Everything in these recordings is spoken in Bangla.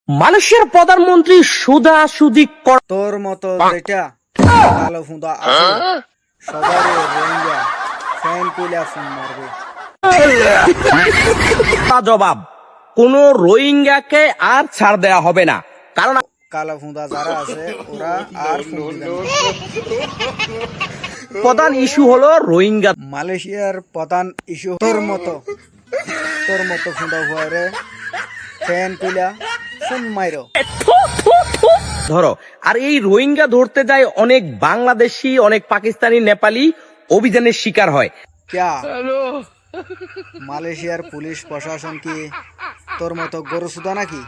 মালয়েশিয়ার প্রধানমন্ত্রী সুদাসুদি তোর মতো যেটা কালো ফুঁদা আছে সবারই রোহিঙ্গা ফ্যান কইলা ফোন মারবে। জবাব, কোন রোহিঙ্গাকে আর ছাড় দেওয়া হবে না, কারণ কালো ফুঁদা যারা আছে ওরা আর ফোন দিবে না। প্রধান ইস্যু হলো রোহিঙ্গা। মালয়েশিয়ার প্রধান ইস্যু তোর মতো ফুঁদা হুয়ারে ফ্যান কইলা ফোন মাইরো। ধরো, আর এই রোহিঙ্গা ধরতে যায় অনেক বাংলাদেশি, অনেক পাকিস্তানি, নেপালি অভিযানের শিকার হয়। ক্যা মালয়েশিয়ার পুলিশ প্রশাসন কি তোর মতো গরু সুদা নাকি?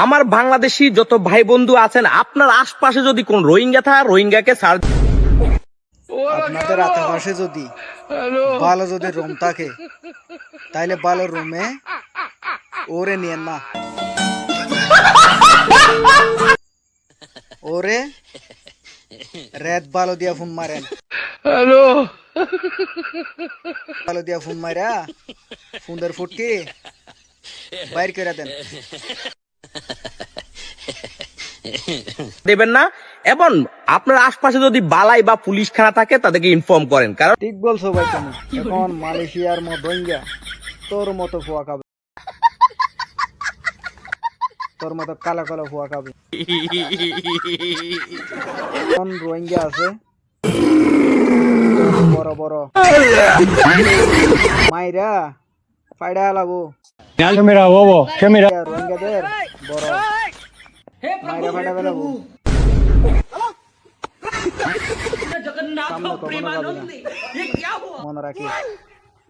আমার বাংলাদেশি যত ভাই বন্ধু আছেন, আপনার আশপাশে যদি কোন রোহিঙ্গা থাকে, রোহিঙ্গাকে ছাড়। আপনাদের আশেপাশে যদি ভালো যদি রুম থাকে তাইলে ভালো রুমে ওরে নিয়েন না, ওরে রেত ভালো দিয়া ফোন মারেন। ভালো দিয়া ফোন মারা ফোনের ফুটকি বাইর করে দেন। দেবেন না, এবং আপনার আশপাশে যদি বালাই বা পুলিশ খানা থাকে তাদেরকে ইনফর্ম করেন, কারণ ঠিক বলছো ভাই তুমি। এখন মালয়েশিয়ার মতো রোহিঙ্গা তোর মতো ফুয়া খাবে, তোর মতো কালো কালো ফুয়া খাবে। কোন রোহিঙ্গা আছে বড় বড় মাইরা ফাইডা লাবো রোহিঙ্গাদের বড় মাইরা ফাইডা ফেলাবো। সামনে কখনো যাবি না, মনে রাখিস।